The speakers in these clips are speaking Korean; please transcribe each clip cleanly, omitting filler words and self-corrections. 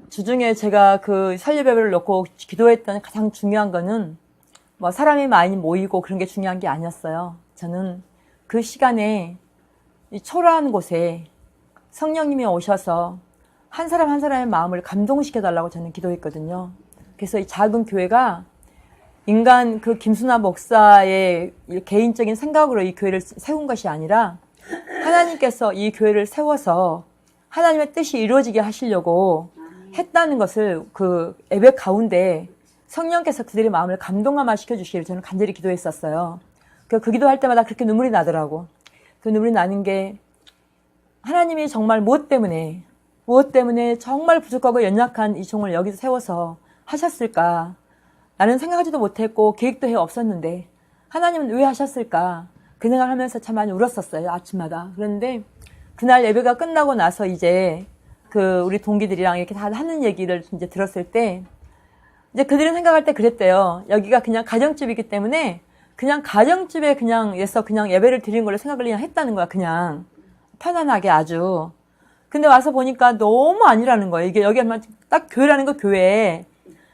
주중에 제가 그 설립예배를 놓고 기도했던 가장 중요한 거는 뭐 사람이 많이 모이고 그런 게 중요한 게 아니었어요. 저는 그 시간에 이 초라한 곳에 성령님이 오셔서 한 사람 한 사람의 마음을 감동시켜 달라고 저는 기도했거든요. 그래서 이 작은 교회가 인간 그 김수나 목사의 개인적인 생각으로 이 교회를 세운 것이 아니라 하나님께서 이 교회를 세워서 하나님의 뜻이 이루어지게 하시려고 했다는 것을 그 예배 가운데 성령께서 그들의 마음을 감동감화 시켜주시기를 저는 간절히 기도했었어요. 그 기도할 때마다 그렇게 눈물이 나더라고. 그 눈물이 나는 게 하나님이 정말 무엇 때문에 정말 부족하고 연약한 이 종을 여기서 세워서 하셨을까? 나는 생각하지도 못했고 계획도 해 없었는데 하나님은 왜 하셨을까? 그 생각을 하면서 참 많이 울었었어요, 아침마다. 그런데 그날 예배가 끝나고 나서 이제 그 우리 동기들이랑 이렇게 다 하는 얘기를 이제 들었을 때 이제 그들은 생각할 때 그랬대요. 여기가 그냥 가정집이기 때문에 그냥 가정집에 그냥에서 그냥 예배를 드리는 걸로 생각을 그냥 했다는 거야. 그냥 편안하게 아주. 근데 와서 보니까 너무 아니라는 거예요. 이게 여기가 딱 교회라는 거 교회.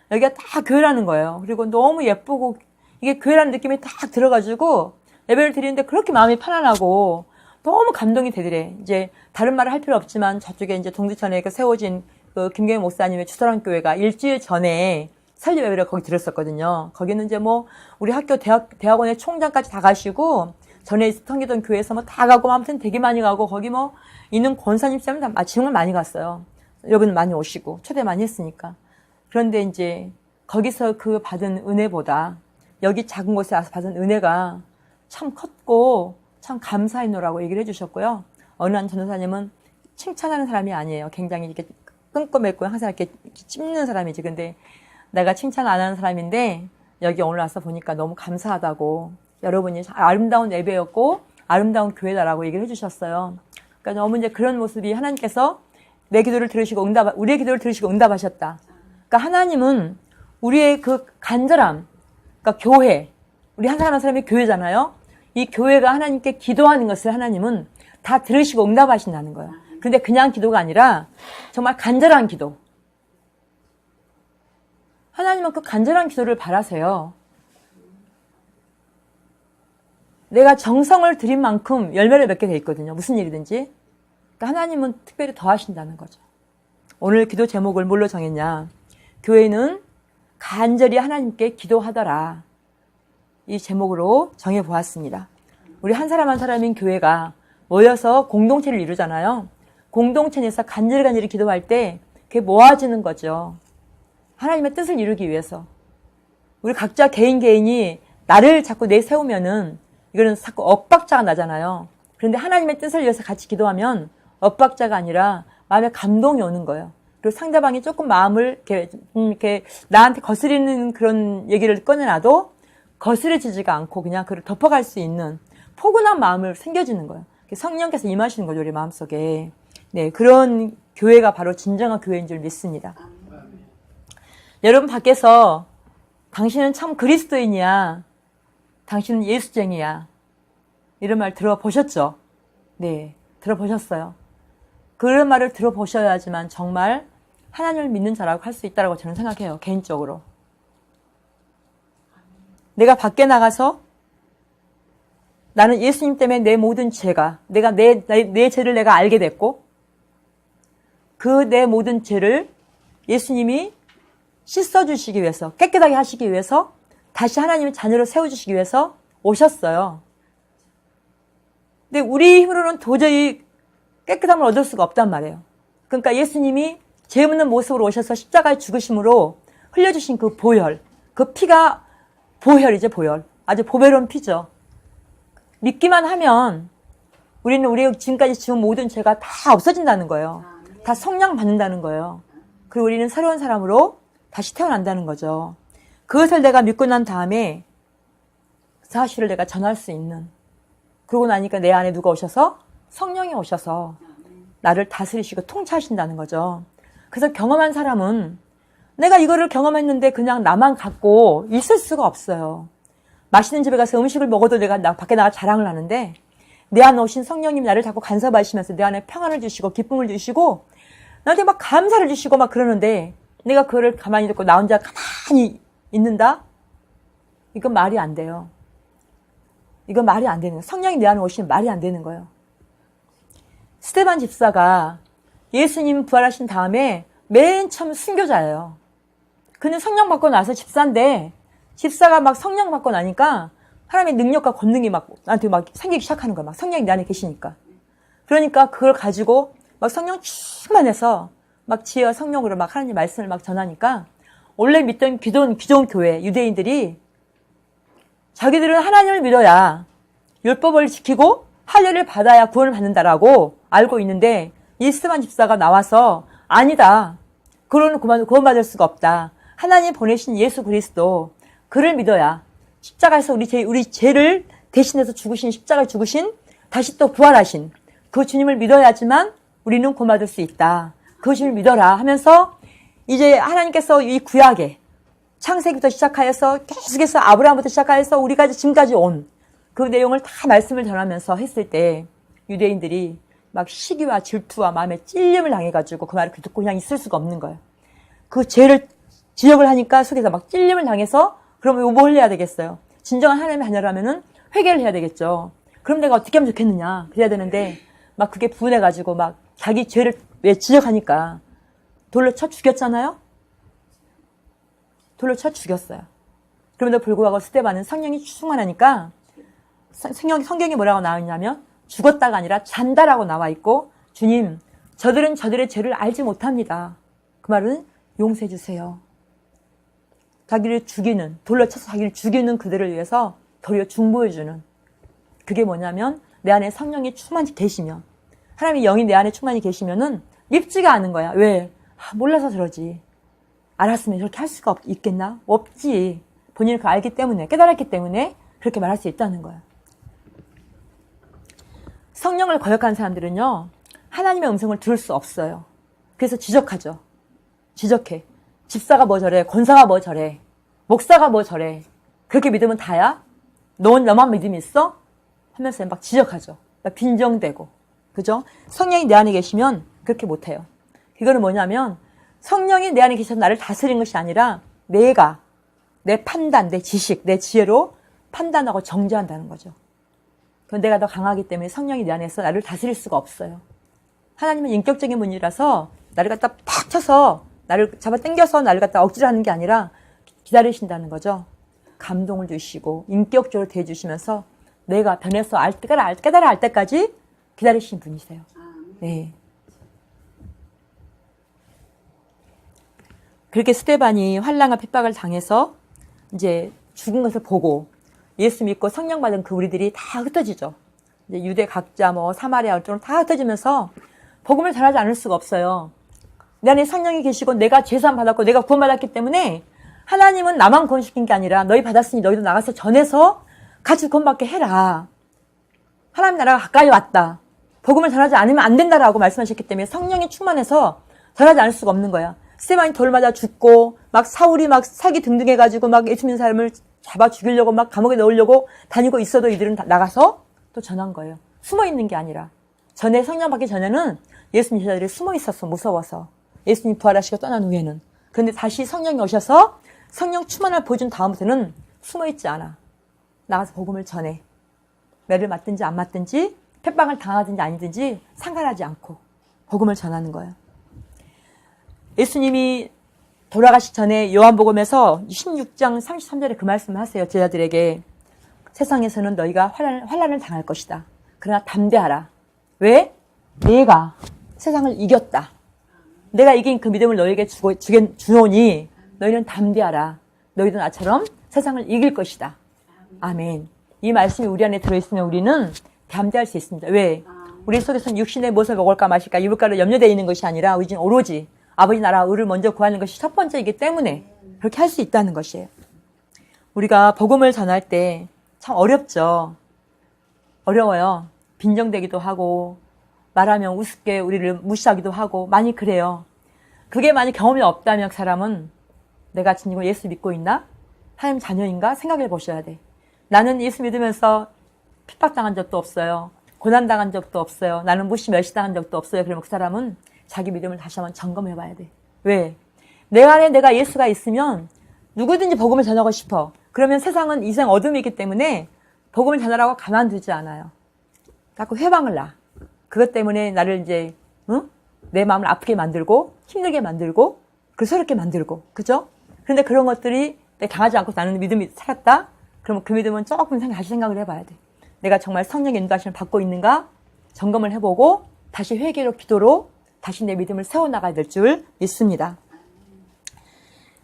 여기가 다 교회라는 거예요. 그리고 너무 예쁘고 이게 교회라는 느낌이 딱 들어가지고 예배를 드리는데 그렇게 마음이 편안하고 너무 감동이 되더래. 이제 다른 말을 할 필요 없지만 저쪽에 이제 동두천에 세워진 그 김경희 목사님의 주사랑 교회가 일주일 전에 설립 예배를 거기 드렸었거든요. 거기는 이제 뭐 우리 학교 대학원의 총장까지 다 가시고 전에 섬기던 교회에서 뭐 다 가고 아무튼 되게 많이 가고 거기 뭐 있는 권사님 쌤은 다 정말 많이 갔어요. 여러분 많이 오시고 초대 많이 했으니까. 그런데 이제 거기서 그 받은 은혜보다 여기 작은 곳에 와서 받은 은혜가 참 컸고 참 감사했노라고 얘기를 해주셨고요. 어느 한 전도사님은 칭찬하는 사람이 아니에요. 굉장히 이렇게 끈끈했고 항상 이렇게 찝는 사람이지. 근데 내가 칭찬 안 하는 사람인데 여기 오늘 와서 보니까 너무 감사하다고 여러분이 아름다운 예배였고 아름다운 교회다라고 얘기를 해주셨어요. 그러니까 너무 이제 그런 모습이 하나님께서 내 기도를 들으시고 우리의 기도를 들으시고 응답하셨다. 그러니까 하나님은 우리의 그 간절함, 그러니까 교회, 우리 한 사람 한 사람이 교회잖아요. 이 교회가 하나님께 기도하는 것을 하나님은 다 들으시고 응답하신다는 거예요. 그런데 그냥 기도가 아니라 정말 간절한 기도. 하나님은 그 간절한 기도를 바라세요. 내가 정성을 들인 만큼 열매를 맺게 돼 있거든요. 무슨 일이든지. 그러니까 하나님은 특별히 더 하신다는 거죠. 오늘 기도 제목을 뭘로 정했냐. 교회는 간절히 하나님께 기도하더라. 이 제목으로 정해보았습니다. 우리 한 사람 한 사람인 교회가 모여서 공동체를 이루잖아요. 공동체 내에서 간절히 기도할 때 그게 모아지는 거죠. 하나님의 뜻을 이루기 위해서. 우리 각자 개인이 나를 자꾸 내세우면은 이거는 자꾸 엇박자가 나잖아요. 그런데 하나님의 뜻을 위해서 같이 기도하면 엇박자가 아니라 마음에 감동이 오는 거예요. 그리고 상대방이 조금 마음을 이렇게 나한테 거스리는 그런 얘기를 꺼내놔도 거스려지지가 않고 그냥 그를 덮어갈 수 있는 포근한 마음을 생겨지는 거예요. 성령께서 임하시는 거죠, 우리 마음속에. 네, 그런 교회가 바로 진정한 교회인 줄 믿습니다. 여러분 밖에서 당신은 참 그리스도인이야. 당신은 예수쟁이야. 이런 말 들어보셨죠? 네, 들어보셨어요. 그런 말을 들어보셔야지만 정말 하나님을 믿는 자라고 할 수 있다고 저는 생각해요. 개인적으로. 내가 밖에 나가서 나는 예수님 때문에 내 모든 죄가 내 죄를 내가 알게 됐고 그 내 모든 죄를 예수님이 씻어주시기 위해서 깨끗하게 하시기 위해서 다시 하나님의 자녀로 세워주시기 위해서 오셨어요. 근데 우리 힘으로는 도저히 깨끗함을 얻을 수가 없단 말이에요. 그러니까 예수님이 죄 없는 모습으로 오셔서 십자가에 죽으심으로 흘려주신 그 보혈, 그 피가 보혈이죠, 보혈. 아주 보배로운 피죠. 믿기만 하면 우리가 지금까지 지은 모든 죄가 다 없어진다는 거예요. 다 성령 받는다는 거예요. 그리고 우리는 새로운 사람으로 다시 태어난다는 거죠. 그것을 내가 믿고 난 다음에 사실을 내가 전할 수 있는. 그러고 나니까 내 안에 누가 오셔서? 성령이 오셔서 나를 다스리시고 통치하신다는 거죠. 그래서 경험한 사람은 내가 이거를 경험했는데 그냥 나만 갖고 있을 수가 없어요. 맛있는 집에 가서 음식을 먹어도 내가 밖에 나가 자랑을 하는데 내 안에 오신 성령님이 나를 자꾸 간섭하시면서 내 안에 평안을 주시고 기쁨을 주시고 나한테 막 감사를 주시고 막 그러는데 내가 그거를 가만히 듣고 나 혼자 가만히 있는다? 이건 말이 안 돼요. 이건 말이 안 되는 거예요. 성령이 내 안에 오시면 말이 안 되는 거예요. 스데반 집사가 예수님 부활하신 다음에 맨 처음 순교자예요. 그는 성령 받고 나서 집사인데 집사가 막 성령 받고 나니까 하나님의 능력과 권능이 막 나한테 막 생기기 시작하는 거야. 막 성령이 내 안에 계시니까. 그러니까 그걸 가지고 막 성령 충만해서 막 지혜와 성령으로 막 하나님 말씀을 막 전하니까 원래 믿던 기존 교회 유대인들이 자기들은 하나님을 믿어야 율법을 지키고 할례를 받아야 구원을 받는다라고 알고 있는데 이 스데반 집사가 나와서 아니다. 그로는 구원받을 수가 없다. 하나님 보내신 예수 그리스도 그를 믿어야 십자가에서 우리 죄를 대신해서 죽으신 십자가에 죽으신 다시 또 부활하신 그 주님을 믿어야지만 우리는 구원받을 수 있다. 그 주님을 믿어라 하면서 이제 하나님께서 이 구약에 창세기부터 시작하여서 계속해서 아브라함부터 시작하여서 우리가 지금까지 온 그 내용을 다 말씀을 전하면서 했을 때 유대인들이 막 시기와 질투와 마음에 찔림을 당해가지고 그 말을 듣고 그냥 있을 수가 없는 거예요. 그 죄를 지적을 하니까 속에서 막 찔림을 당해서 그러면 뭘 해야 되겠어요? 진정한 하나님의 자녀라면은 회개를 해야 되겠죠. 그럼 내가 어떻게 하면 좋겠느냐? 그래야 되는데 막 그게 분해가지고 막 자기 죄를 왜 지적하니까 돌로 쳐 죽였잖아요? 돌로 쳐 죽였어요. 그럼에도 불구하고 스데반은 성령이 충만하니까 성경이 뭐라고 나와 있냐면 죽었다가 아니라 잔다라고 나와 있고 주님 저들은 저들의 죄를 알지 못합니다. 그 말은 용서해 주세요. 자기를 죽이는 돌로 쳐서 자기를 죽이는 그들을 위해서 도리어 중보해 주는 그게 뭐냐면 내 안에 성령이 충만히 계시면 하나님의 영이 내 안에 충만히 계시면은 밉지가 않은 거야. 왜? 몰라서 저러지. 알았으면 저렇게 할 수가 있겠나? 없지. 본인은 그걸 알기 때문에 깨달았기 때문에 그렇게 말할 수 있다는 거야. 성령을 거역하는 사람들은요. 하나님의 음성을 들을 수 없어요. 그래서 지적하죠. 지적해. 집사가 뭐 저래. 권사가 뭐 저래. 목사가 뭐 저래. 그렇게 믿으면 다야? 너만 믿음이 있어? 하면서 막 지적하죠. 막 빈정대고. 그죠? 성령이 내 안에 계시면 그렇게 못해요. 그거는 뭐냐면 성령이 내 안에 계셔서 나를 다스리는 것이 아니라 내가 내 판단, 내 지식, 내 지혜로 판단하고 정죄한다는 거죠. 그건 내가 더 강하기 때문에 성령이 내 안에서 나를 다스릴 수가 없어요. 하나님은 인격적인 분이라서 나를 갖다 팍 쳐서 나를 잡아 당겨서 나를 갖다 억지로 하는 게 아니라 기다리신다는 거죠. 감동을 주시고 인격적으로 대해주시면서 내가 변해서 깨달아 알 때까지 기다리시는 분이세요. 네. 그렇게 스데반이 환난과 핍박을 당해서 이제 죽은 것을 보고 예수 믿고 성령 받은 그 우리들이 다 흩어지죠. 이제 유대 각자 사마리아 쪽으로 다 흩어지면서 복음을 전하지 않을 수가 없어요. 내 안에 성령이 계시고 내가 죄사함 받았고 내가 구원받았기 때문에 하나님은 나만 구원시킨 게 아니라 너희 받았으니 너희도 나가서 전해서 같이 구원받게 해라. 하나님 나라가 가까이 왔다. 복음을 전하지 않으면 안 된다라고 말씀하셨기 때문에 성령이 충만해서 전하지 않을 수가 없는 거야. 스데반이 돌 맞아 죽고 막 사울이 막 사기 등등 해가지고 막 예수 믿는 사람을 잡아 죽이려고 막 감옥에 넣으려고 다니고 있어도 이들은 나가서 또 전한 거예요. 숨어 있는 게 아니라 전에 성령 받기 전에는 예수 믿는 자들이 숨어 있었어. 무서워서. 예수님 부활하시고 떠난 후에는. 그런데 다시 성령이 오셔서 성령 충만을 보여준 다음부터는 숨어 있지 않아. 나가서 복음을 전해. 매를 맞든지 안 맞든지 핍박을 당하든지 아니든지 상관하지 않고 복음을 전하는 거예요. 예수님이 돌아가시기 전에 요한복음에서 16장 33절에 그 말씀을 하세요. 제자들에게 세상에서는 너희가 환난을 당할 것이다. 그러나 담대하라. 왜? 내가 세상을 이겼다. 내가 이긴 그 믿음을 너희에게 주노니 너희는 담대하라. 너희도 나처럼 세상을 이길 것이다. 아멘. 이 말씀이 우리 안에 들어있으면 우리는 담대할 수 있습니다. 왜? 우리 속에서는 육신의 무엇을 먹을까 마실까 입을까를 염려되어 있는 것이 아니라 우리는 오로지 아버지 나라 의를 먼저 구하는 것이 첫 번째이기 때문에 그렇게 할 수 있다는 것이에요. 우리가 복음을 전할 때 참 어렵죠. 어려워요. 빈정대기도 하고 말하면 우습게 우리를 무시하기도 하고 많이 그래요. 그게 만약 경험이 없다면 사람은 내가 진정으로 예수 믿고 있나? 하나님 자녀인가? 생각해 보셔야 돼. 나는 예수 믿으면서 핍박당한 적도 없어요. 고난당한 적도 없어요. 나는 무시 멸시당한 적도 없어요. 그러면 그 사람은 자기 믿음을 다시 한번 점검해 봐야 돼. 왜? 내 안에 내가 예수가 있으면 누구든지 복음을 전하고 싶어. 그러면 세상은 이생 어둠이기 때문에 복음을 전하라고 가만두지 않아요. 자꾸 회방을 놔. 그것 때문에 나를 이제 내 마음을 아프게 만들고 힘들게 만들고 그스럽게 만들고 그죠? 그런데 그런 것들이 내가 당하지 않고 나는 믿음이 살았다? 그러면 그 믿음은 조금 다시 생각을 해봐야 돼. 내가 정말 성령의 인도하심을 받고 있는가? 점검을 해보고 다시 회개로 기도로 다시 내 믿음을 세워나가야 될 줄 믿습니다.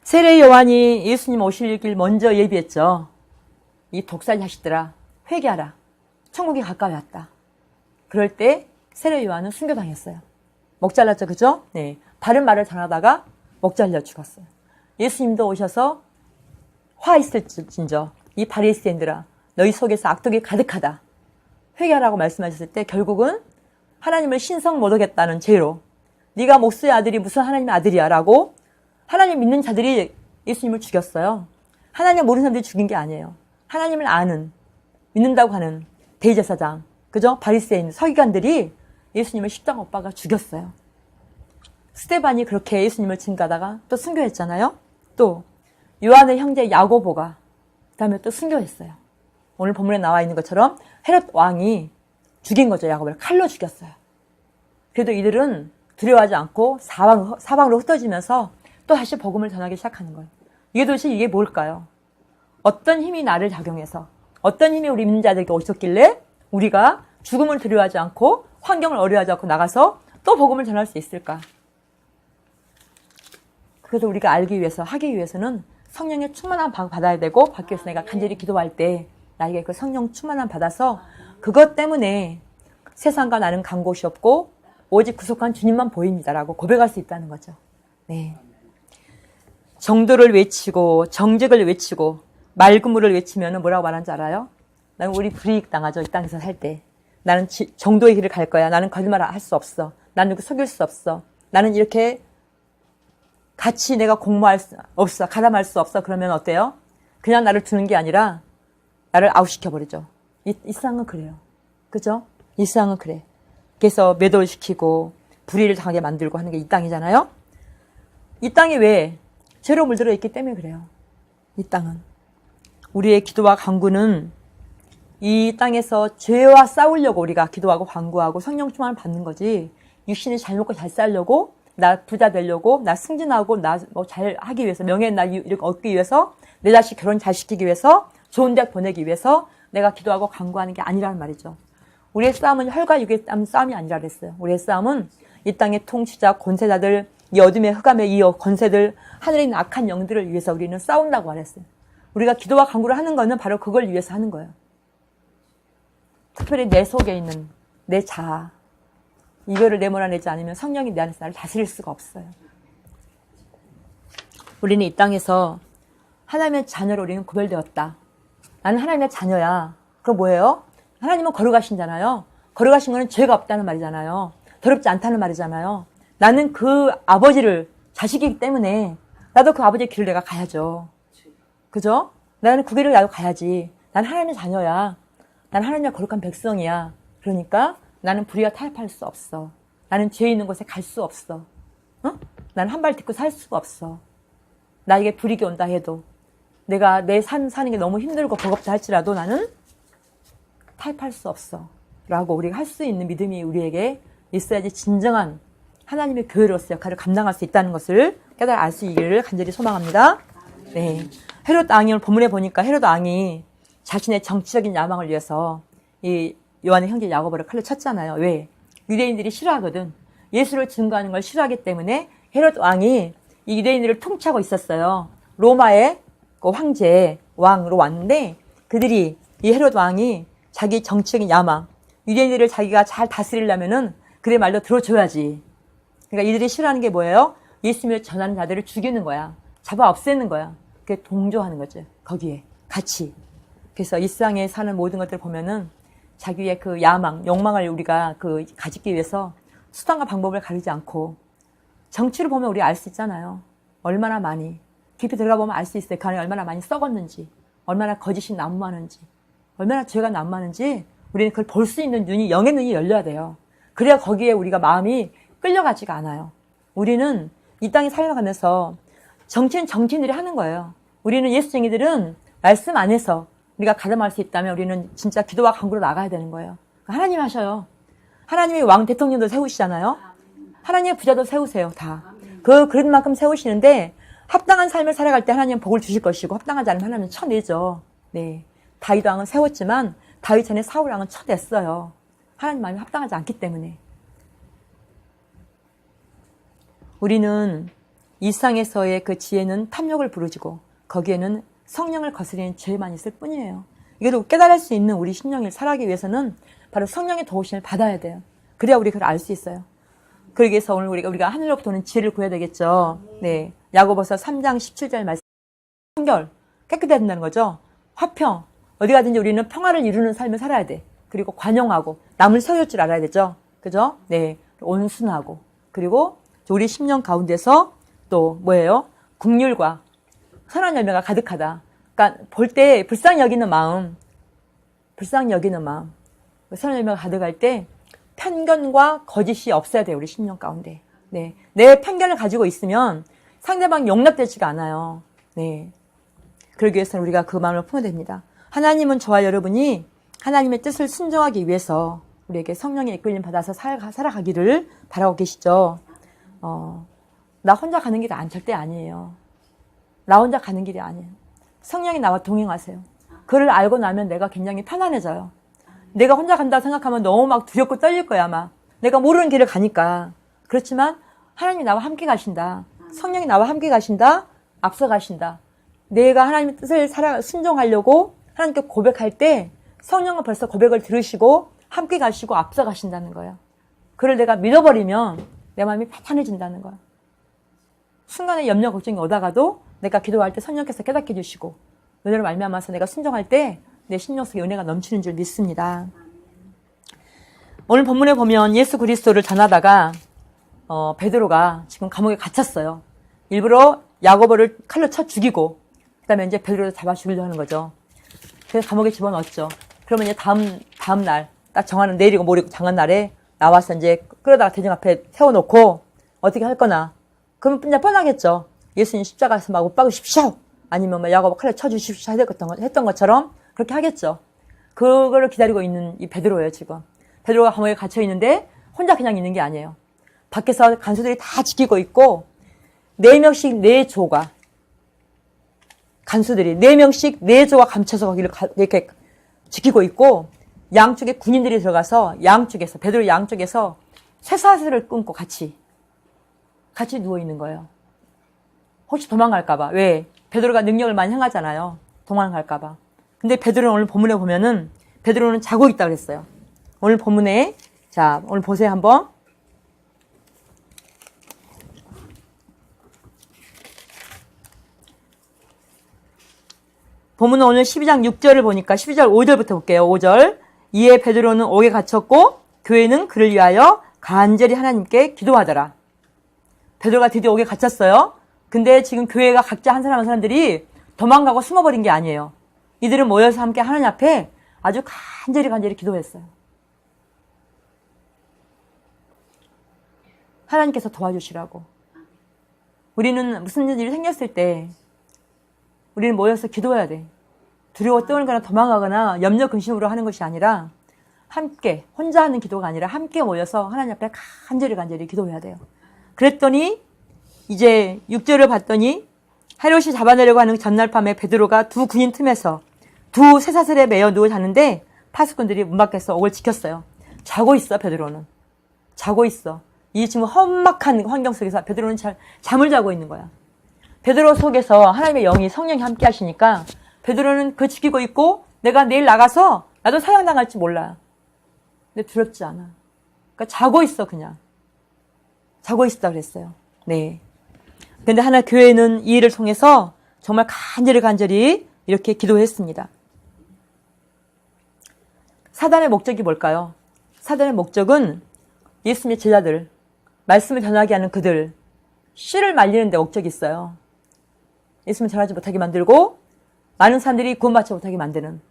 세례 요한이 예수님 오실 길 먼저 예비했죠. 이 독살 자식들아 회개하라. 천국이 가까이 왔다. 그럴 때 세례 요한은 순교당했어요. 목 잘랐죠, 그죠? 네. 바른 말을 전하다가 목 잘려 죽었어요. 예수님도 오셔서 화 있을진저 이 바리새인들아 너희 속에서 악독이 가득하다. 회개하라고 말씀하셨을 때 결국은 하나님을 신성 못하겠다는 죄로 네가 목수의 아들이 무슨 하나님의 아들이야 라고 하나님 믿는 자들이 예수님을 죽였어요. 하나님 모르는 사람들이 죽인 게 아니에요. 하나님을 아는 믿는다고 하는 대제사장 그죠? 바리새인 서기관들이 예수님을 십자가 못 박아 죽였어요. 스데반이 그렇게 예수님을 증거하다가 또 순교했잖아요. 또 요한의 형제 야고보가 그다음에 또 순교했어요. 오늘 본문에 나와 있는 것처럼 헤롯 왕이 죽인 거죠. 야고보를 칼로 죽였어요. 그래도 이들은 두려워하지 않고 사방으로 흩어지면서 또 다시 복음을 전하기 시작하는 거예요. 이게 도대체 이게 뭘까요? 어떤 힘이 나를 작용해서 어떤 힘이 우리 믿는 자들에게 오셨길래 우리가 죽음을 두려워하지 않고 환경을 어려워하지 않고 나가서 또 복음을 전할 수 있을까? 그래서 우리가 알기 위해서 하기 위해서는 성령의 충만함 받아야 되고 받기 위해서 내가 간절히 기도할 때 나에게 그 성령 충만함 받아서 그것 때문에 세상과 나는 간 곳이 없고 오직 구속한 주님만 보입니다라고 고백할 수 있다는 거죠. 네. 정도를 외치고 정직을 외치고 맑음을 외치면 뭐라고 말하는지 알아요? 나는 우리 불이익 당하죠. 이 땅에서 살 때. 나는 정도의 길을 갈 거야. 나는 거짓말 할 수 없어. 나는 누구 속일 수 없어. 나는 이렇게 같이 내가 공모할 수 없어. 가담할 수 없어. 그러면 어때요? 그냥 나를 두는 게 아니라 나를 아웃시켜버리죠. 이 세상은 그래요. 그죠? 이 세상은 그래. 그래서 매도시키고 불의를 당하게 만들고 하는 게 이 땅이잖아요. 이 땅이 왜? 죄로 물들어 있기 때문에 그래요. 이 땅은. 우리의 기도와 간구는 이 땅에서 죄와 싸우려고 우리가 기도하고 간구하고 성령 충만을 받는 거지 육신이 잘 먹고 잘 살려고 나 부자 되려고 나 승진하고 나 뭐 잘 하기 위해서 명예 나 이렇게 얻기 위해서 내 자식 결혼 잘 시키기 위해서 좋은 대학 보내기 위해서 내가 기도하고 간구하는 게 아니라는 말이죠. 우리의 싸움은 혈과 육의 싸움이 아니라 그랬어요. 우리의 싸움은 이 땅의 통치자 권세자들 이 어둠의 흑암의 이 권세들 하늘에 있는 악한 영들을 위해서 우리는 싸운다고 말했어요. 우리가 기도와 간구를 하는 거는 바로 그걸 위해서 하는 거예요. 특별히 내 속에 있는 내 자아 이거를 내몰아내지 않으면 성령이 내 안에서 나를 다스릴 수가 없어요. 우리는 이 땅에서 하나님의 자녀로 우리는 구별되었다. 나는 하나님의 자녀야. 그럼 뭐예요? 하나님은 거룩하신잖아요. 거룩하신 거는 죄가 없다는 말이잖아요. 더럽지 않다는 말이잖아요. 나는 그 아버지를 자식이기 때문에 나도 그 아버지의 길을 내가 가야죠. 그죠? 나는 그 길을 나도 가야지. 난 하나님의 자녀야. 난 하나님의 거룩한 백성이야. 그러니까 나는 불의와 타협할 수 없어. 나는 죄 있는 곳에 갈 수 없어. 응? 나는 한 발 딛고 살 수가 없어. 나에게 불이익이 온다 해도 내가 내 사는 게 너무 힘들고 버겁다 할지라도 나는 타협할 수 없어. 라고 우리가 할 수 있는 믿음이 우리에게 있어야지 진정한 하나님의 교회로서 역할을 감당할 수 있다는 것을 깨달아 알 수 있기를 간절히 소망합니다. 네. 헤롯 왕이 오늘 본문에 보니까 헤롯 왕이 자신의 정치적인 야망을 위해서 이 요한의 형제 야고보를 칼로 쳤잖아요. 왜? 유대인들이 싫어하거든. 예수를 증거하는 걸 싫어하기 때문에 헤롯 왕이 이 유대인들을 통치하고 있었어요. 로마의 그 황제 왕으로 왔는데 그들이 이 헤롯 왕이 자기 정치적인 야망, 유대인들을 자기가 잘 다스리려면은 그의 말도 들어줘야지. 그러니까 이들이 싫어하는 게 뭐예요? 예수님을 전하는 자들을 죽이는 거야. 잡아 없애는 거야. 그게 동조하는 거죠. 거기에 같이. 그래서 이 세상에 사는 모든 것들을 보면은 자기의 그 야망, 욕망을 우리가 가지기 위해서 수단과 방법을 가리지 않고 정치를 보면 우리 알 수 있잖아요. 얼마나 많이 깊이 들어가 보면 알 수 있어요. 그 안에 얼마나 많이 썩었는지, 얼마나 거짓이 난무하는지, 얼마나 죄가 난무하는지 우리는 그걸 볼 수 있는 눈이 영의 눈이 열려야 돼요. 그래야 거기에 우리가 마음이 끌려가지가 않아요. 우리는 이 땅에 살아가면서 정치는 정치인들이 하는 거예요. 우리는 예수쟁이들은 말씀 안에서 우리가 가담할 수 있다면 우리는 진짜 기도와 간구로 나가야 되는 거예요. 하나님 하셔요. 하나님이 왕 대통령도 세우시잖아요. 하나님의 부자도 세우세요. 다. 그런 만큼 세우시는데 합당한 삶을 살아갈 때 하나님은 복을 주실 것이고 합당하지 않으면 하나님은 쳐내죠. 네. 다윗 왕은 세웠지만 다윗 전에 사울 왕은 쳐냈어요. 하나님 마음이 합당하지 않기 때문에. 우리는 일상에서의 그 지혜는 탐욕을 부르짖고 거기에는 성령을 거스리는 죄만 있을 뿐이에요. 이걸 깨달을 수 있는 우리 심령을 살아가기 위해서는 바로 성령의 도우심을 받아야 돼요. 그래야 우리 그걸 알 수 있어요. 그러기 위해서 오늘 우리가 하늘로부터 오는 지혜를 구해야 되겠죠. 네. 야고보서 3장 17절 말씀. 청결, 깨끗해야 된다는 거죠. 화평, 어디 가든지 우리는 평화를 이루는 삶을 살아야 돼. 그리고 관용하고 남을 세울 줄 알아야 되죠. 그죠? 네. 온순하고 그리고 우리 심령 가운데서 또 뭐예요? 긍휼과 선한 열매가 가득하다. 그러니까 볼 때 불쌍히 여기는 마음, 선한 열매가 가득할 때 편견과 거짓이 없어야 돼요. 우리 심령 가운데. 네. 내 편견을 가지고 있으면 상대방이 용납되지가 않아요. 네. 그러기 위해서는 우리가 그 마음을 품어야 됩니다. 하나님은 저와 여러분이 하나님의 뜻을 순종하기 위해서 우리에게 성령의 이끌림 받아서 살아가기를 바라고 계시죠. 나 혼자 가는 길이 절대 아니에요. 나 혼자 가는 길이 아니에요. 성령이 나와 동행하세요. 그를 알고 나면 내가 굉장히 편안해져요. 내가 혼자 간다고 생각하면 너무 막 두렵고 떨릴 거야, 아마. 내가 모르는 길을 가니까. 그렇지만 하나님이 나와 함께 가신다. 성령이 나와 함께 가신다. 앞서 가신다. 내가 하나님의 뜻을 순종하려고 하나님께 고백할 때 성령은 벌써 고백을 들으시고 함께 가시고 앞서 가신다는 거예요. 그를 내가 믿어버리면 내 마음이 편안해진다는 거예요. 순간에 염려 걱정이 오다가도 내가 기도할 때 성령께서 깨닫게 해주시고 은혜로 말미암아서 내가 순종할 때 내 심령 속에 은혜가 넘치는 줄 믿습니다. 오늘 본문에 보면 예수 그리스도를 전하다가 베드로가 지금 감옥에 갇혔어요. 일부러 야고보를 칼로 쳐 죽이고 그다음에 이제 베드로를 잡아 죽이려고 하는 거죠. 그래서 감옥에 집어넣었죠. 그러면 이제 다음 날 딱 정하는 내일이고 모레고 정한 날에 나와서 이제 끌어다가 대중 앞에 세워놓고 어떻게 할 거나 그러면 그냥 뻔하겠죠. 예수님 십자가에서 막 못 박으십시오. 아니면 막 야고보 칼로 쳐주십시오 했던 것처럼 그렇게 하겠죠. 그거를 기다리고 있는 이 베드로예요, 지금. 베드로가 감옥에 갇혀 있는데 혼자 그냥 있는 게 아니에요. 밖에서 간수들이 다 지키고 있고 4명씩 4조가 간수들이 4명씩 4조가 감춰서 거기를 이렇게 지키고 있고 양쪽에 군인들이 들어가서 양쪽에서 베드로 양쪽에서 쇠사슬을 끊고 같이 누워 있는 거예요. 혹시 도망갈까 봐. 왜? 베드로가 능력을 많이 행하잖아요. 도망갈까 봐. 근데 베드로는 오늘 본문에 보면은 베드로는 자고 있다고 그랬어요. 오늘 본문에 자, 오늘 보세요 한번. 본문은 오늘 12장 6절을 보니까 12절 5절부터 볼게요. 5절. 이에 베드로는 옥에 갇혔고 교회는 그를 위하여 간절히 하나님께 기도하더라. 베드로가 드디어 옥에 갇혔어요. 근데 지금 교회가 각자 한 사람들이 도망가고 숨어버린 게 아니에요. 이들은 모여서 함께 하나님 앞에 아주 간절히 기도했어요. 하나님께서 도와주시라고. 우리는 무슨 일이 생겼을 때 우리는 모여서 기도해야 돼. 두려워 떨거나 도망가거나 염려 근심으로 하는 것이 아니라 함께 혼자 하는 기도가 아니라 함께 모여서 하나님 앞에 간절히 기도해야 돼요. 그랬더니 이제 6절을 봤더니 헤롯이 잡아내려고 하는 전날 밤에 베드로가 두 군인 틈에서 두 쇠사슬에 매여 누워 자는데 파수꾼들이 문 밖에서 옥을 지켰어요. 자고 있어, 베드로는. 자고 있어. 이 지금 험악한 환경 속에서 베드로는 잠을 자고 있는 거야. 베드로 속에서 하나님의 영이 성령이 함께 하시니까 베드로는 그 지키고 있고 내가 내일 나가서 나도 사형당할지 몰라. 근데 두렵지 않아. 그러니까 자고 있어, 그냥. 자고 있었다 그랬어요. 네. 근데 하나 교회는 이 일을 통해서 정말 간절히 이렇게 기도했습니다. 사단의 목적이 뭘까요? 사단의 목적은 예수님의 제자들, 말씀을 전하게 하는 그들, 씨를 말리는 데 목적이 있어요. 예수님을 전하지 못하게 만들고 많은 사람들이 구원받지 못하게 만드는,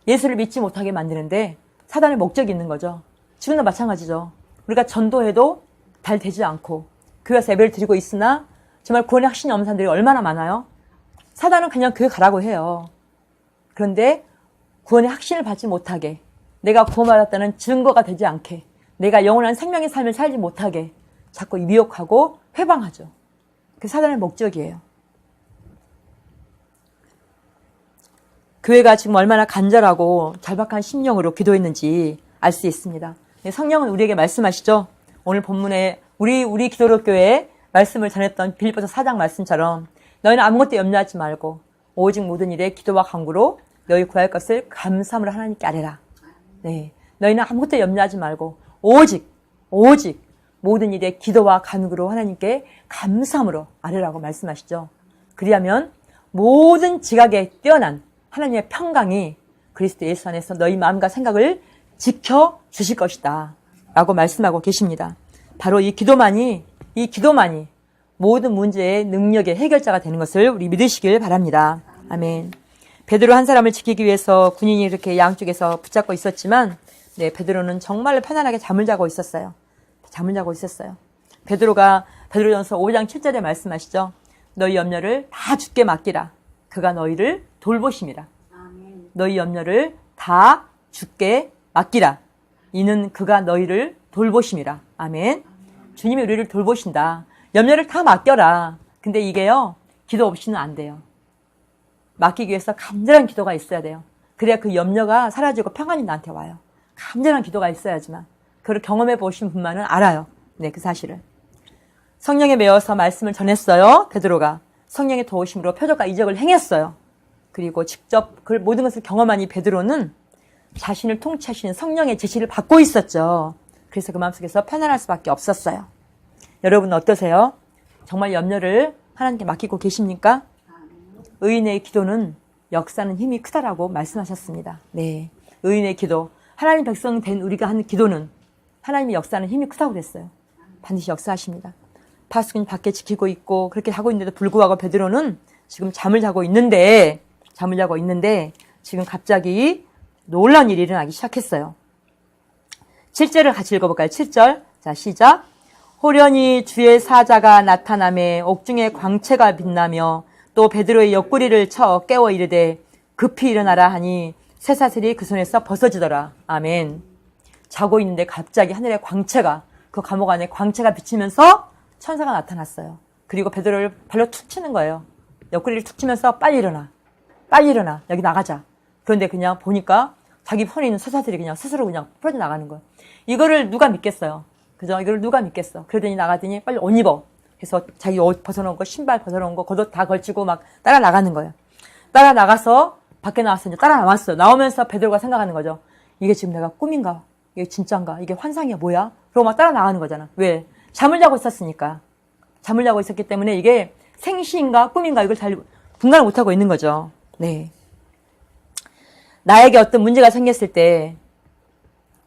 예수를 믿지 못하게 만드는데 사단의 목적이 있는 거죠. 지금도 마찬가지죠. 우리가 전도해도 잘 되지 않고 교회에서 예배를 드리고 있으나 정말 구원의 확신이 없는 사람들이 얼마나 많아요. 사단은 그냥 교회 가라고 해요. 그런데 구원의 확신을 받지 못하게, 내가 구원받았다는 증거가 되지 않게, 내가 영원한 생명의 삶을 살지 못하게 자꾸 미혹하고 회방하죠. 그게 사단의 목적이에요. 교회가 지금 얼마나 간절하고 절박한 심령으로 기도했는지 알 수 있습니다. 성령은 우리에게 말씀하시죠. 오늘 본문에 우리 기도로 교회에 말씀을 전했던 빌립보서 4장 말씀처럼 너희는 아무것도 염려하지 말고 오직 모든 일에 기도와 간구로 너희 구할 것을 감사함으로 하나님께 아뢰라. 네, 너희는 아무것도 염려하지 말고 오직 모든 일에 기도와 간구로 하나님께 감사함으로 아뢰라고 말씀하시죠. 그리하면 모든 지각에 뛰어난 하나님의 평강이 그리스도 예수 안에서 너희 마음과 생각을 지켜주실 것이다 라고 말씀하고 계십니다. 바로 이 기도만이 모든 문제의 능력의 해결자가 되는 것을 우리 믿으시길 바랍니다. 아멘. 베드로 한 사람을 지키기 위해서 군인이 이렇게 양쪽에서 붙잡고 있었지만 베드로는 정말로 편안하게 잠을 자고 있었어요. 베드로전서 5장 7절에 말씀하시죠. 너희 염려를 다 주께 맡기라. 그가 너희를 돌보심이라. 너희 염려를 다 주께 맡기라. 이는 그가 너희를 돌보심이라. 아멘. 주님이 우리를 돌보신다. 염려를 다 맡겨라. 근데 이게요, 기도 없이는 안 돼요. 맡기기 위해서 간절한 기도가 있어야 돼요. 그래야 그 염려가 사라지고 평안이 나한테 와요. 간절한 기도가 있어야지만. 그걸 경험해 보신 분만은 알아요. 네, 그 사실을. 성령에 매여서 말씀을 전했어요. 베드로가. 성령의 도우심으로 표적과 이적을 행했어요. 그리고 직접 그 모든 것을 경험한 이 베드로는 자신을 통치하시는 성령의 지시를 받고 있었죠. 그래서 그 마음속에서 편안할 수밖에 없었어요. 여러분 어떠세요? 정말 염려를 하나님께 맡기고 계십니까? 의인의 기도는 역사는 힘이 크다라고 말씀하셨습니다. 네, 의인의 기도, 하나님 백성 된 우리가 하는 기도는 하나님의 역사는 힘이 크다고 그랬어요. 반드시 역사하십니다. 파수꾼이 밖에 지키고 있고 그렇게 하고 있는데도 불구하고 베드로는 지금 잠을 자고 있는데 지금 갑자기 놀라운 일이 일어나기 시작했어요. 7절을 같이 읽어볼까요? 7절. 자, 시작. 호련히 주의 사자가 나타나매 옥중에 광채가 빛나며 또 베드로의 옆구리를 쳐 깨워 이르되 급히 일어나라 하니 쇠사슬이 그 손에서 벗어지더라. 아멘. 자고 있는데 갑자기 하늘의 광채가, 그 감옥 안에 광채가 비치면서 천사가 나타났어요. 그리고 베드로를 발로 툭 치는 거예요. 옆구리를 툭 치면서 빨리 일어나. 여기 나가자. 그런데 그냥 보니까 자기 손에 있는 쇠사슬이 그냥 스스로 그냥 풀어져 나가는 거예요. 이거를 누가 믿겠어요? 그죠? 이걸 누가 믿겠어? 그러더니 나가더니 빨리 옷 입어. 그래서 자기 옷 벗어놓은 거, 신발 벗어놓은 거, 겉옷 다 걸치고 막 따라 나가는 거예요. 따라 나가서 밖에 나왔어요. 이제 따라 나왔어요. 나오면서 베드로가 생각하는 거죠. 이게 지금 내가 꿈인가? 이게 진짜인가? 이게 환상이야? 뭐야? 그러고 막 따라 나가는 거잖아. 왜? 잠을 자고 있었으니까. 잠을 자고 있었기 때문에 이게 생시인가 꿈인가 이걸 잘 분간을 못하고 있는 거죠. 네. 나에게 어떤 문제가 생겼을 때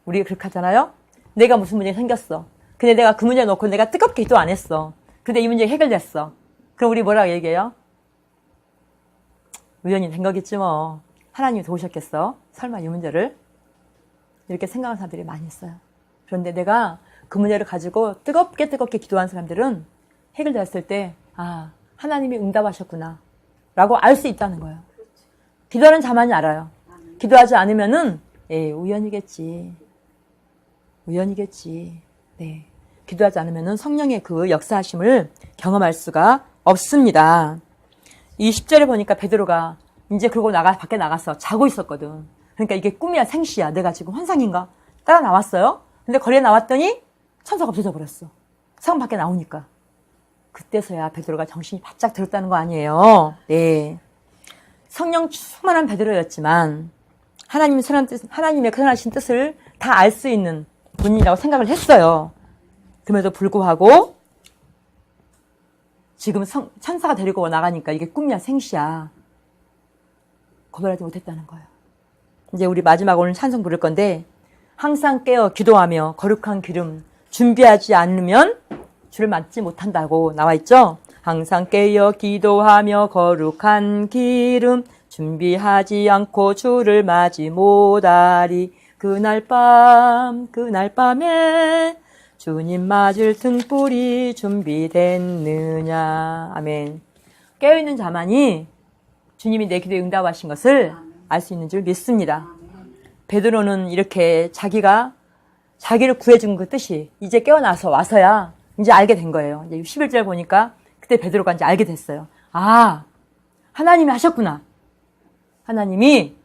우리가 그렇게 하잖아요. 내가 무슨 문제가 생겼어. 근데 내가 그 문제 놓고 내가 뜨겁게 기도 안 했어. 근데 이 문제가 해결됐어. 그럼 우리 뭐라고 얘기해요? 우연히 된 거겠지 뭐. 하나님이 도우셨겠어. 설마 이 문제를? 이렇게 생각하는 사람들이 많이 있어요. 그런데 내가 그 문제를 가지고 뜨겁게 기도한 사람들은 해결됐을 때 아, 하나님이 응답하셨구나 라고 알 수 있다는 거예요. 기도하는 자만이 알아요. 기도하지 않으면은 우연이겠지. 네. 기도하지 않으면은 성령의 그 역사하심을 경험할 수가 없습니다. 이 10절에 보니까 베드로가 이제 그러고 밖에 나갔어. 자고 있었거든. 그러니까 이게 꿈이야 생시야. 내가 지금 환상인가? 따라 나왔어요. 근데 거리에 나왔더니 천사가 없어져 버렸어. 성 밖에 나오니까. 그때서야 베드로가 정신이 바짝 들었다는 거 아니에요. 네. 성령 충만한 베드로였지만 하나님의 선하신 뜻을 다 알 수 있는 분이라고 생각을 했어요. 그럼에도 불구하고 지금 천사가 데리고 나가니까 이게 꿈이야 생시야. 거절하지 못했다는 거예요. 이제 우리 마지막 오늘 찬송 부를 건데 항상 깨어 기도하며 거룩한 기름 준비하지 않으면 주를 맞지 못한다고 나와 있죠. 항상 깨어 기도하며 거룩한 기름 준비하지 않고 주를 맞이 못하리. 그날 밤에 주님 맞을 등불이 준비됐느냐. 아멘. 깨어있는 자만이 주님이 내 기도에 응답하신 것을 알 수 있는 줄 믿습니다. 베드로는 이렇게 자기를 구해준 그 뜻이 이제 깨어나서 와서야 이제 알게 된 거예요. 이제 11절 보니까 그때 베드로가 이제 알게 됐어요. 아, 하나님이 하셨구나. 하나님이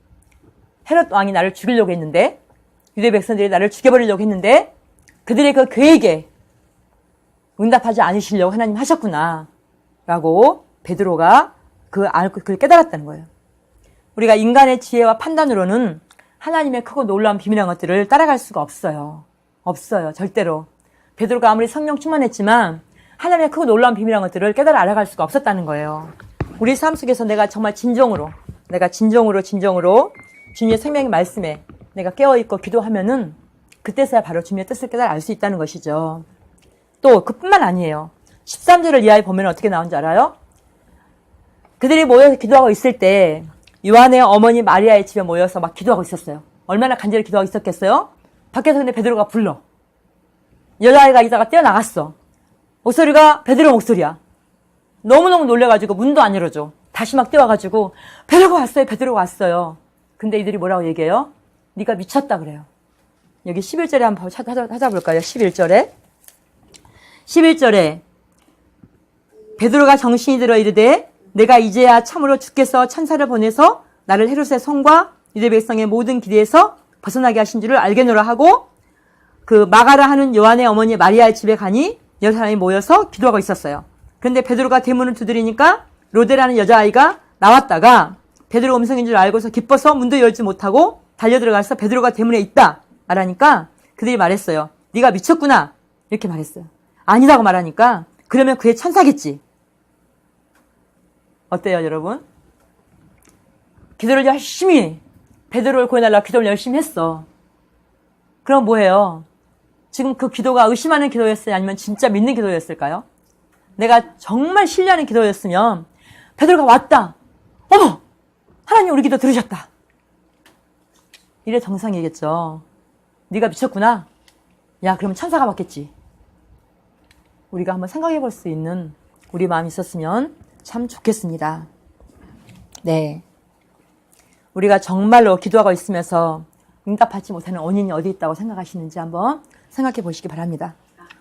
헤롯 왕이 나를 죽이려고 했는데, 유대 백성들이 나를 죽여버리려고 했는데 그들의 그 계획에 응답하지 않으시려고 하나님 하셨구나 라고 베드로가 그걸 깨달았다는 거예요. 우리가 인간의 지혜와 판단으로는 하나님의 크고 놀라운 비밀한 것들을 따라갈 수가 없어요. 없어요. 절대로. 베드로가 아무리 성령 충만했지만 하나님의 크고 놀라운 비밀한 것들을 깨달아 알아갈 수가 없었다는 거예요. 우리 삶 속에서 내가 정말 진정으로 주님의 생명의 말씀에 내가 깨어있고 기도하면은 그때서야 바로 주님의 뜻을 깨달아 알 수 있다는 것이죠. 또 그뿐만 아니에요. 13절을 이하에 보면 어떻게 나오는지 알아요? 그들이 모여서 기도하고 있을 때 요한의 어머니 마리아의 집에 모여서 막 기도하고 있었어요. 얼마나 간절히 기도하고 있었겠어요? 밖에서 근데 베드로가 불러. 여자아이가 이다가 뛰어나갔어. 목소리가 베드로 목소리야. 너무너무 놀래가지고 문도 안 열어줘. 다시 막 뛰어와가지고 베드로가 왔어요. 근데 이들이 뭐라고 얘기해요? 네가 미쳤다 그래요. 여기 11절에 한번 찾아볼까요? 11절에 베드로가 정신이 들어 이르되 내가 이제야 참으로 주께서 천사를 보내서 나를 헤롯의 성과 유대 백성의 모든 기대에서 벗어나게 하신 줄을 알겠노라 하고 그 마가라 하는 요한의 어머니 마리아의 집에 가니 여러 사람이 모여서 기도하고 있었어요. 그런데 베드로가 대문을 두드리니까 로데라는 여자아이가 나왔다가 베드로 음성인 줄 알고서 기뻐서 문도 열지 못하고 달려들어가서 베드로가 대문에 있다 말하니까 그들이 말했어요. 네가 미쳤구나 이렇게 말했어요. 아니라고 말하니까 그러면 그의 천사겠지. 어때요 여러분? 기도를 열심히 베드로를 구해달라고 기도를 열심히 했어. 그럼 뭐예요? 지금 그 기도가 의심하는 기도였어요? 아니면 진짜 믿는 기도였을까요? 내가 정말 신뢰하는 기도였으면 베드로가 왔다. 어머! 하나님 우리 기도 들으셨다. 이래 정상이겠죠. 네가 미쳤구나. 야 그러면 천사가 왔겠지. 우리가 한번 생각해 볼 수 있는 우리 마음이 있었으면 참 좋겠습니다. 네. 우리가 정말로 기도하고 있으면서 응답받지 못하는 원인이 어디 있다고 생각하시는지 한번 생각해 보시기 바랍니다.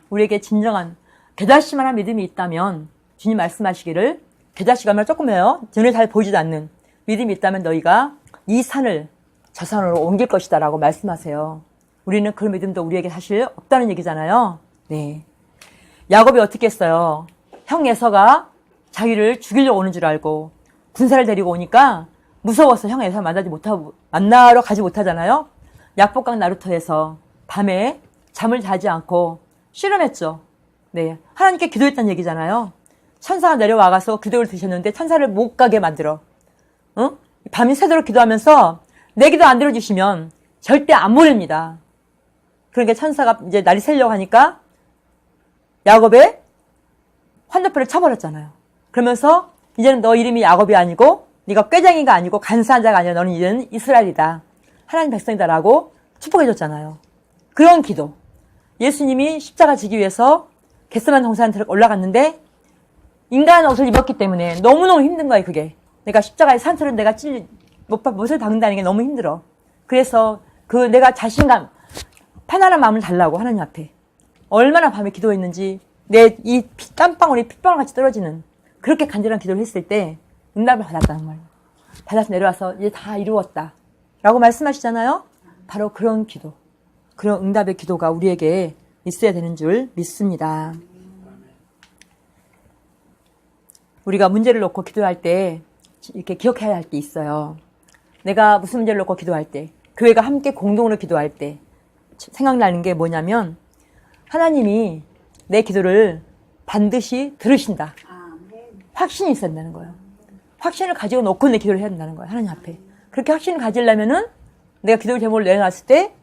우리에게 진정한 겨자씨만한 믿음이 있다면 주님 말씀하시기를 겨자씨가 얼마나 조금해요. 눈에 잘 보이지도 않는 믿음이 있다면 너희가 이 산을 저 산으로 옮길 것이다 라고 말씀하세요. 우리는 그런 믿음도 우리에게 사실 없다는 얘기잖아요. 네. 야곱이 어떻게 했어요? 형 에서가 자기를 죽이려고 오는 줄 알고 군사를 데리고 오니까 무서워서 형 에서 만나러 가지 못하잖아요. 약복강 나루터에서 밤에 잠을 자지 않고 씨름했죠. 네. 하나님께 기도했다는 얘기잖아요. 천사가 내려와가서 기도를 드셨는데 천사를 못 가게 만들어. 응? 밤이 새도록 기도하면서 내 기도 안 들어주시면 절대 안 보냅니다. 그러니까 천사가 이제 날이 새려고 하니까 야곱의 환도표를 쳐버렸잖아요. 그러면서 이제는 너 이름이 야곱이 아니고 네가 꾀쟁이가 아니고 간사한 자가 아니라 너는 이제는 이스라엘이다. 하나님 백성이다라고 축복해줬잖아요. 그런 기도. 예수님이 십자가 지기 위해서 겟세마네 동산에 올라갔는데 인간 옷을 입었기 때문에 너무너무 힘든 거예요. 그게. 내가 십자가의 산처럼 내가 못을 박는다는 게 너무 힘들어. 그래서 내가 자신감, 편안한 마음을 달라고 하나님 앞에 얼마나 밤에 기도했는지 내 이 땀방울이 핏방울같이 떨어지는 그렇게 간절한 기도를 했을 때 응답을 받았다는 거예요. 받아서 내려와서 이제 다 이루었다 라고 말씀하시잖아요. 바로 그런 기도, 그런 응답의 기도가 우리에게 있어야 되는 줄 믿습니다. 우리가 문제를 놓고 기도할 때 이렇게 기억해야 할 게 있어요. 내가 무슨 문제를 놓고 기도할 때, 교회가 함께 공동으로 기도할 때 생각나는 게 뭐냐면 하나님이 내 기도를 반드시 들으신다. 확신이 있어야 된다는 거예요. 확신을 가지고 놓고 내 기도를 해야 된다는 거예요. 하나님 앞에. 그렇게 확신을 가지려면은 내가 기도 제목을 내놨을 때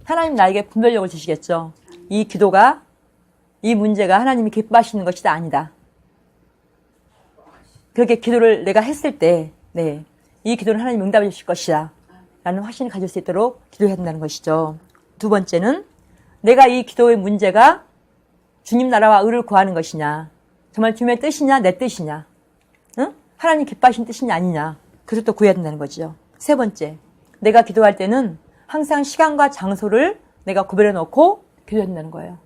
하나님 나에게 분별력을 주시겠죠. 이 기도가, 이 문제가 하나님이 기뻐하시는 것이다 아니다. 그렇게 기도를 내가 했을 때, 네, 이 기도는 하나님 응답해 주실 것이다 라는 확신을 가질 수 있도록 기도해야 된다는 것이죠. 두 번째는 내가 이 기도의 문제가 주님 나라와 의를 구하는 것이냐, 정말 주님의 뜻이냐 내 뜻이냐, 응? 하나님 기뻐하신 뜻이냐 아니냐, 그래서 또 구해야 된다는 거죠. 세 번째, 내가 기도할 때는 항상 시간과 장소를 내가 구별해 놓고 기도해야 된다는 거예요.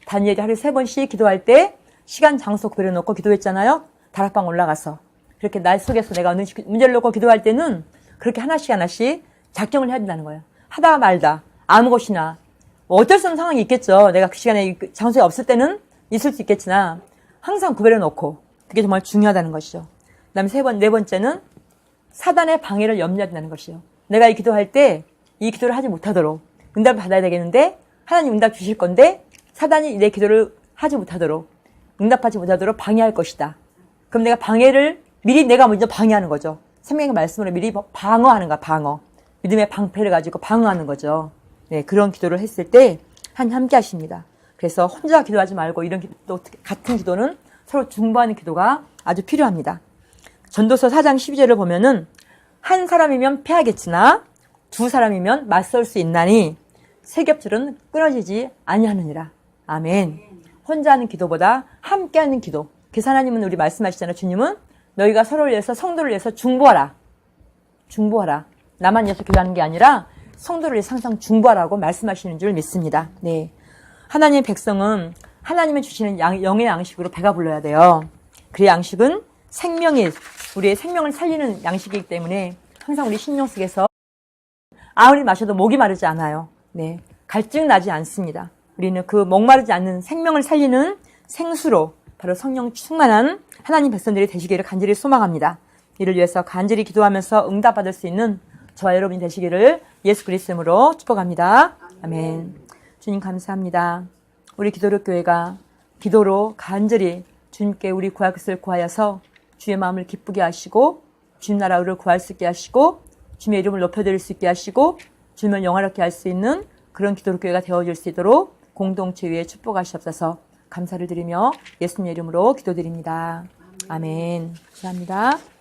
다니엘이 하루에 3번씩 기도할 때 시간 장소 구별해 놓고 기도했잖아요. 다락방 올라가서. 그렇게 날 속에서 내가 어느 문제를 놓고 기도할 때는 그렇게 하나씩 작정을 해야 된다는 거예요. 하다 말다 아무 곳이나 뭐 어쩔 수 없는 상황이 있겠죠. 내가 그 시간에 장소에 없을 때는 있을 수 있겠지만 항상 구별해 놓고, 그게 정말 중요하다는 것이죠. 그다음에 네 번째는 사단의 방해를 염려해야 된다는 것이요. 내가 이 기도할 때 이 기도를 하지 못하도록, 응답을 받아야 되겠는데 하나님 응답 주실 건데 사단이 내 기도를 하지 못하도록, 응답하지 못하도록 방해할 것이다. 그럼 내가 방해를 미리 내가 먼저 방해하는 거죠. 생명의 말씀으로 미리 방어하는 거야. 방어. 믿음의 방패를 가지고 방어하는 거죠. 네, 그런 기도를 했을 때 함께 하십니다. 그래서 혼자 기도하지 말고 이런 기도, 같은 기도는 서로 중보하는 기도가 아주 필요합니다. 전도서 4장 12절을 보면은 한 사람이면 패하겠으나 두 사람이면 맞설 수 있나니 세 겹줄은 끊어지지 아니하느니라. 아멘. 혼자 하는 기도보다 함께 하는 기도. 그래서 하나님은 우리 말씀하시잖아요. 주님은 너희가 서로를 위해서 성도를 위해서 중보하라. 중보하라. 나만 위해서 기도하는 게 아니라 성도를 위해서 항상 중보하라고 말씀하시는 줄 믿습니다. 네. 하나님의 백성은 하나님이 주시는 영의 양식으로 배가 불러야 돼요. 그 양식은 우리의 생명을 살리는 양식이기 때문에 항상 우리 신령 속에서 아무리 마셔도 목이 마르지 않아요. 네. 갈증 나지 않습니다. 우리는 그 목마르지 않는 생명을 살리는 생수로 바로 성령 충만한 하나님 백성들이 되시기를 간절히 소망합니다. 이를 위해서 간절히 기도하면서 응답받을 수 있는 저와 여러분이 되시기를 예수 그리스도 이름으로 축복합니다. 아멘. 주님 감사합니다. 우리 기도력 교회가 기도로 간절히 주님께 우리 구할 것을 구하여서 주의 마음을 기쁘게 하시고 주님 나라를 구할 수 있게 하시고 주님의 이름을 높여드릴 수 있게 하시고 주님을 영화롭게 할 수 있는 그런 기도력 교회가 되어질 수 있도록 공동체 위에 축복하시옵소서. 감사를 드리며 예수님의 이름으로 기도드립니다. 아멘. 감사합니다.